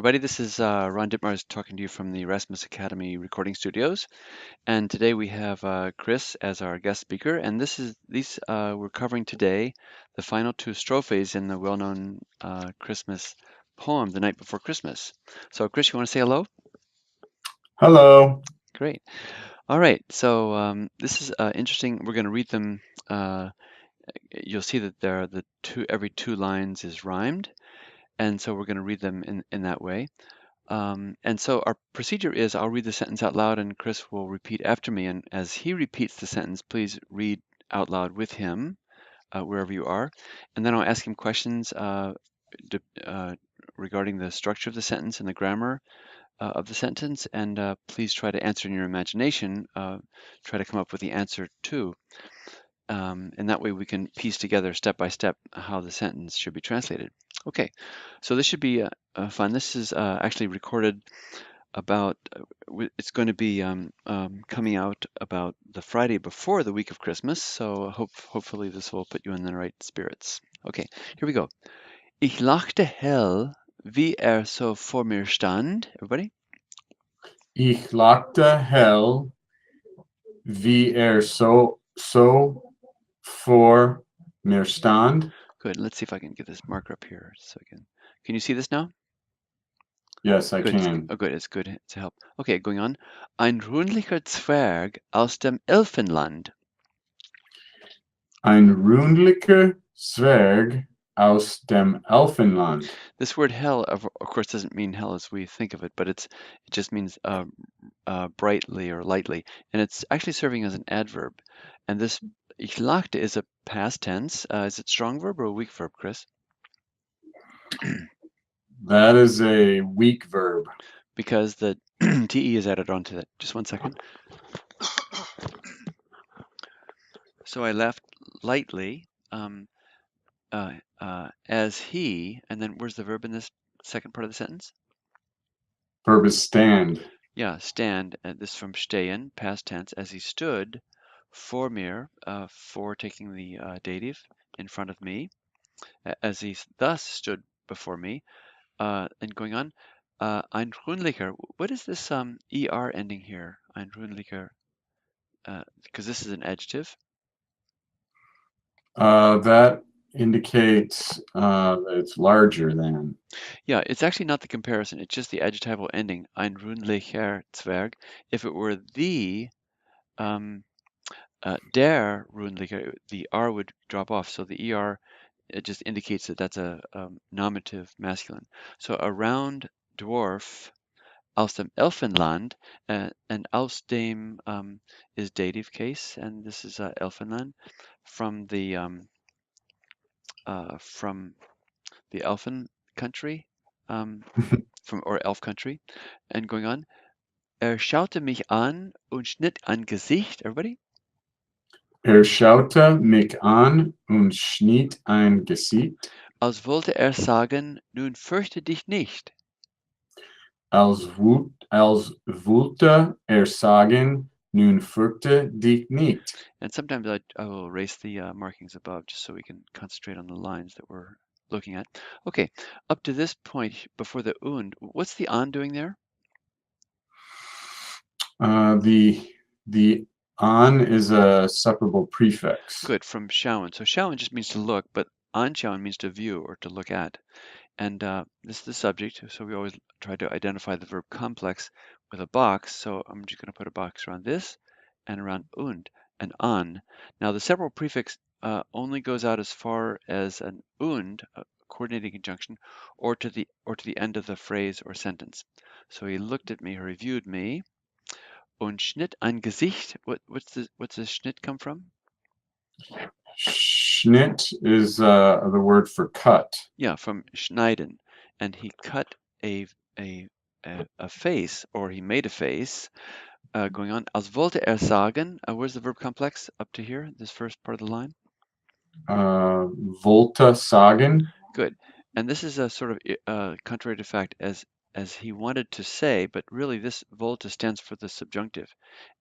everybody. This is Ron Dittmars talking to you from the Erasmus Academy recording studios. And today we have Chris as our guest speaker. And we're covering today the final two strophes in the well-known Christmas poem, The Night Before Christmas. So, Chris, you want to say hello? Hello. Great. All right. So this is interesting. We're going to read them. You'll see that every two lines is rhymed. And so we're going to read them in that way. And so our procedure is I'll read the sentence out loud and Chris will repeat after me. And as he repeats the sentence, please read out loud with him wherever you are. And then I'll ask him questions regarding the structure of the sentence and the grammar of the sentence. And please try to answer in your imagination. Try to come up with the answer too. And that way we can piece together step by step how the sentence should be translated. Okay, so this should be fun. This is actually recorded about, it's going to be coming out about the Friday before the week of Christmas, so hopefully this will put you in the right spirits. Okay, here we go. Ich lachte hell, wie so vor mir stand. Everybody? Ich lachte hell, wie so vor mir stand. Good. Let's see if I can get this marker up here so I can you see this now? Yes, I Good. can. Oh, good. It's good to help. Okay, going on. Ein rundlicher Zwerg aus dem Elfenland. Ein rundlicher Zwerg aus dem Elfenland. This word hell, of course, doesn't mean hell as we think of it, but it just means brightly or lightly, and it's actually serving as an adverb. And this ich lachte is a past tense. Is it strong verb or a weak verb, Chris? That is a weak verb. Because the te is added onto that. Just one second. So I laughed lightly. As he, and then where's the verb in this second part of the sentence? Verb is stand. Yeah, stand. This from stehen, past tense, as he stood vor mir, for taking the dative in front of me, as he thus stood before me, and going on. Ein rundlicher. What is this er ending here? Ein rundlicher, because this is an adjective. That indicates that it's larger than. Yeah, it's actually not the comparison. It's just the adjectival ending. Ein rundlicher Zwerg. If it were der rundlicher, the R would drop off. So the ER, it just indicates that that's a nominative masculine. So a round dwarf aus dem Elfenland, and aus dem is dative case, and this is Elfenland from the Elfin country, or Elf country, and going on. Schaute mich an und schnitt ein Gesicht. Everybody? Schaute mich an und schnitt ein Gesicht. Als wollte sagen, nun fürchte dich nicht. Als wollte sagen, nun fürchte dich nicht. And sometimes I will erase the markings above just so we can concentrate on the lines that we're looking at. Okay, up to this point before the und, what's the an doing there? The an is a separable prefix. Good, from schauen. So schauen just means to look, but anschauen means to view or to look at. And this is the subject, so we always try to identify the verb complex with a box. So I'm just going to put a box around this and around und and an. Now the several prefix only goes out as far as an und, a coordinating conjunction, or to the end of the phrase or sentence. So he looked at me, or he viewed me. Und schnitt ein Gesicht. What's the schnitt come from? Schnitt is the word for cut. Yeah, from schneiden, and he cut a face, or he made a face. Going on, als wollte sagen. Where's the verb complex up to here? This first part of the line. Wollte sagen. Good, and this is a sort of contrary to fact, as he wanted to say, but really this wollte stands for the subjunctive,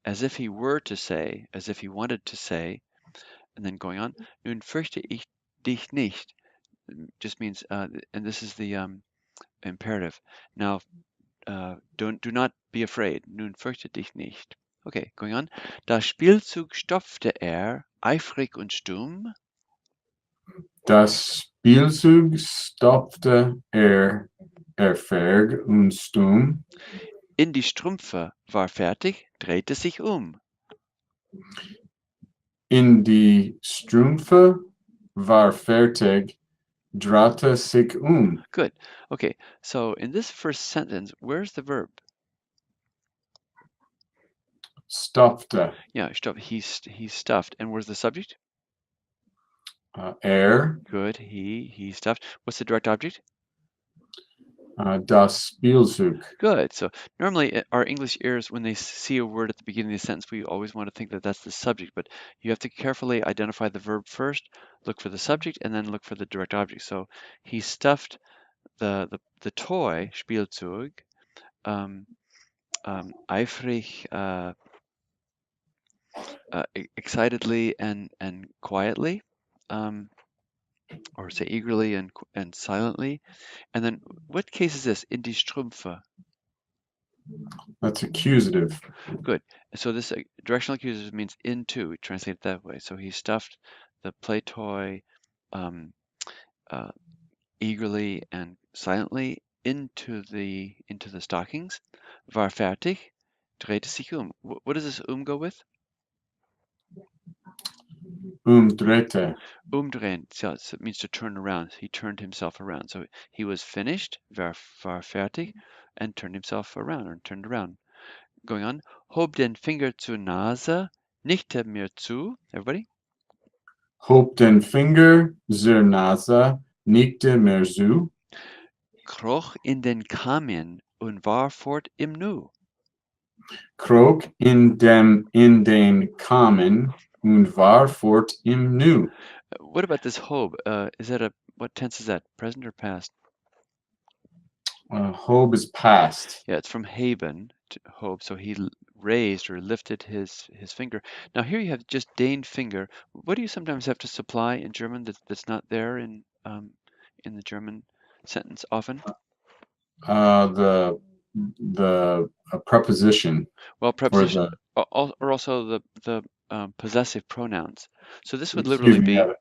as if he were to say, as if he wanted to say, and then going on. Nun fürchte ich dich nicht just means, and this is the imperative. Now, do not be afraid. Nun fürchte dich nicht. Okay, going on. Das Spielzeug stopfte er, eifrig und stumm. Das Spielzeug stopfte erferg und stumm. In die Strümpfe, war fertig, drehte sich um. In die Strümpfe war fertig, drehte sich um. Good. Okay, so in this first sentence, where's the verb? Stopfte. Yeah, stuff. He's stuffed. And where's the subject? Good. He stuffed. What's the direct object? Das Spielzeug. Good. So normally our English ears, when they see a word at the beginning of the sentence, we always want to think that that's the subject, but you have to carefully identify the verb first, look for the subject, and then look for the direct object. So he stuffed the toy, Spielzeug, eifrig, excitedly and quietly, or say eagerly and silently. And then what case is this? In die Strümpfe. That's accusative. Good. So this directional accusative means into. We translate it that way. So he stuffed the play toy uh, eagerly and silently into the stockings. War fertig, drehte sich um. What does this go with? Umdrehte. Umdrehen. So it means to turn around. He turned himself around. So he was finished, war fertig, and turned himself around or turned around. Going on. Hob den Finger zur Nase, nickte mir zu. Everybody? Hob den Finger zur Nase, nickte mir zu. Kroch in den Kamin und war fort im Nu. Kroch in den Kamin und war fort im Nu. What about this hob? Is that what tense is that? Present or past? Hob is past. Yeah, it's from haben to hob. So he raised or lifted his finger. Now here you have just den Finger. What do you sometimes have to supply in German that's not there in the German sentence often? The preposition Well, or preposition the or also the possessive pronouns. So this would excuse literally me. be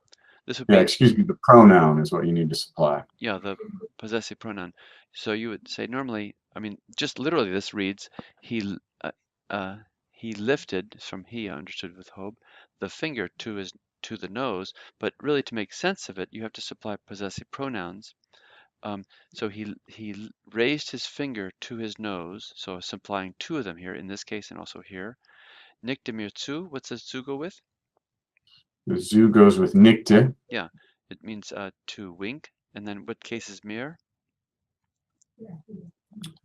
this would Yeah, be excuse me. The pronoun is what you need to supply. yeah, the possessive pronoun. So you would say normally, I mean, just literally this reads, uh, he lifted, from he, I understood with Hob, the finger to the nose, but really to make sense of it, you have to supply possessive pronouns. So he raised his finger to his nose, so supplying two of them here, in this case and also here. Nickte mir zu, what's the zu go with? The zu goes with nickte. Yeah, it means to wink. And then what case is mir?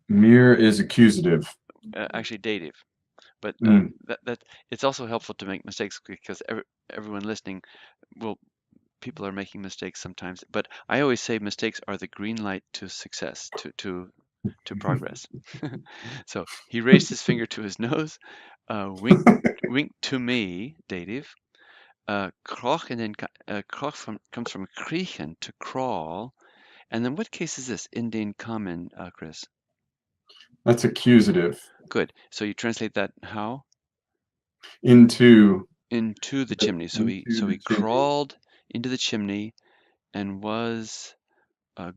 Mir is accusative. Actually dative. But Mm. that it's also helpful to make mistakes because everyone listening people are making mistakes sometimes. But I always say mistakes are the green light to success, to progress. So he raised his finger to his nose, winked to me, dative. Kroch and then comes from kriechen, to crawl. And then what case is this? In den Kamen, Chris? That's accusative. Good. So you translate that how? Into Into the chimney. So he chimney. crawled into the chimney and was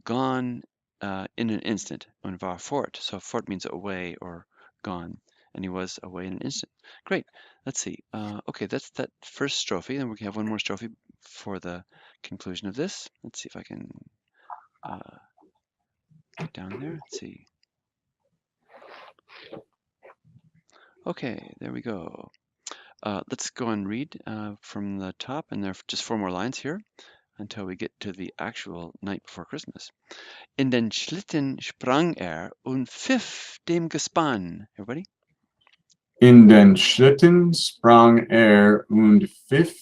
gone in an instant. Und war fort. So fort means away or gone, and he was away in an instant. Great. Let's see. Okay, that's that first strophe. Then we have one more strophe for the conclusion of this. Let's see if I can get down there. Let's see. Okay, there we go. Let's go and read from the top, and there are just 4 more lines here until we get to the actual night before Christmas. In den Schlitten sprang und pfiff dem Gespann. Everybody? In den Schlitten sprang und pfiff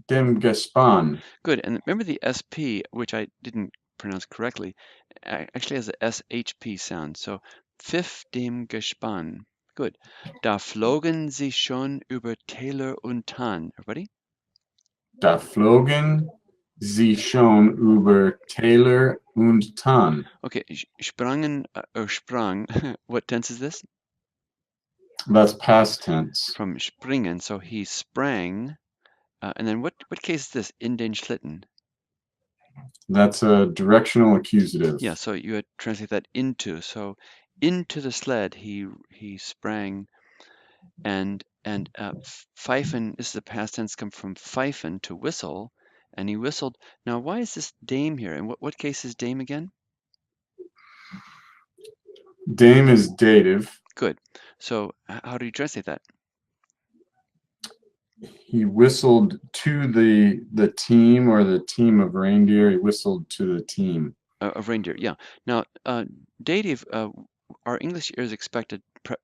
dem Gespann. Good. And remember the SP, which I didn't pronounce correctly, actually has a SHP sound. So pfiff dem Gespann. Good. Da flogen sie schon über Täler und Tann. Everybody? Da flogen Sie schon über Täler und Tann. Okay, sprangen or sprang. What tense is this? That's past tense. From springen. So he sprang. And then what case is this? In den Schlitten. That's a directional accusative. Yeah, so you had translate that into. So into the sled he sprang, and pfeifen is the past tense, come from pfeifen, to whistle, and he whistled. Now, why is this dame here? And what case is dame again? Dame is dative. Good. So how do you translate that? He whistled to the team or the team of reindeer. He whistled to the team. Of reindeer, yeah. Now, dative, our English ears expected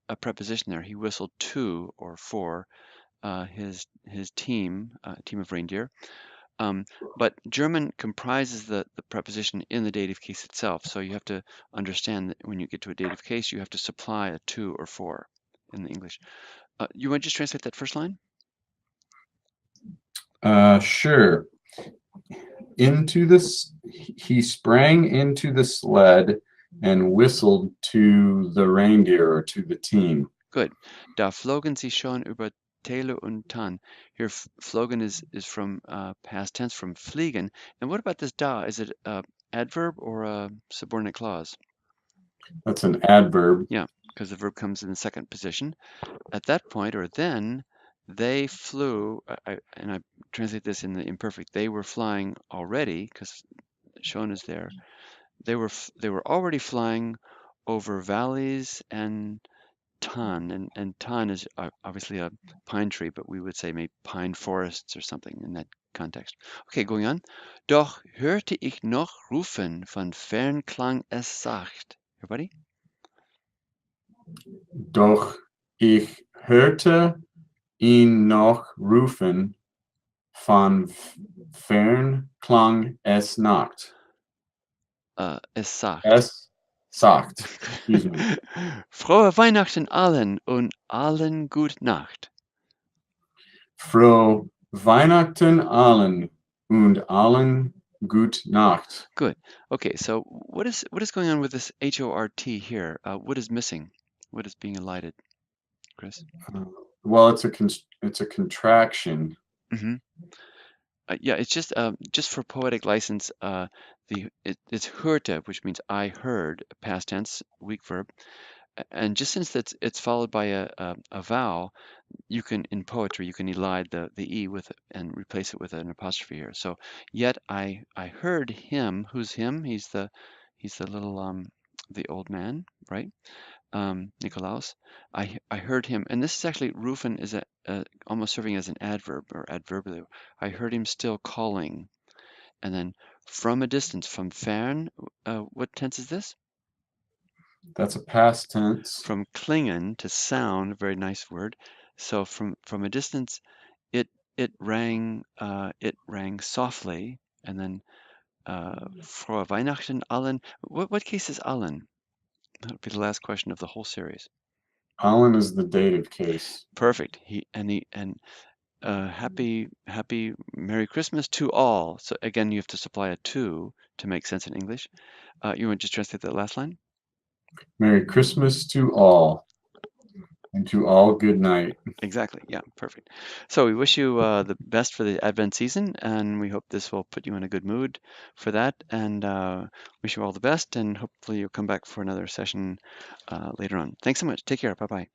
a preposition there. He whistled to or for his team, team of reindeer. But German comprises the preposition in the dative case itself. So you have to understand that when you get to a dative case, you have to supply a to or for in the English. You want to just translate that first line? Sure. He sprang into the sled and whistled to the reindeer or to the team. Good. Da flogen sie schon über Täler und Tann. Here, flogen is from past tense, from fliegen. And what about this da? Is it a adverb or a subordinate clause? That's an adverb. Yeah, because the verb comes in the second position. At that point, or then, they flew, and I translate this in the imperfect, they were flying already, because schon is there. They were already flying over valleys and Tan, and Tan is obviously a pine tree, but we would say maybe pine forests or something in that context. Okay, going on. Doch hörte ich noch rufen, von fern klang es sacht. Everybody? Doch ich hörte ihn noch rufen, von fern klang es nacht. Es sacht. Es sagt. Excuse me. Frohe Weihnachten allen und allen gut Nacht. Frohe Weihnachten allen und allen gut Nacht. Good. Okay, so what is going on with this H-O-R-T here? What is missing? What is being elided, Chris? Well, it's a contraction. Mm-hmm. Yeah, it's just for poetic license. It's hörte, which means I heard, past tense, weak verb, and just since it's followed by a vowel, you can in poetry you can elide the e with and replace it with an apostrophe here. So yet I heard him. Who's him? He's the little the old man, right? Nikolaus. I heard him, and this is actually rufen is almost serving as an adverb or adverbial. I heard him still calling, and then from a distance, from fern. What tense is this? That's a past tense. From klingen, to sound, very nice word. So from a distance, it rang softly, and then frohe Weihnachten allen. What case is allen? That'll be the last question of the whole series. Allen is the dative case. Perfect. Happy Merry Christmas to all. So again, you have to supply a to make sense in English. You want to just translate that last line? Merry Christmas to all, and to all good night. Exactly. Yeah, perfect. So we wish you the best for the Advent season, and we hope this will put you in a good mood for that. And wish you all the best, and hopefully you'll come back for another session later on. Thanks so much. Take care. Bye bye.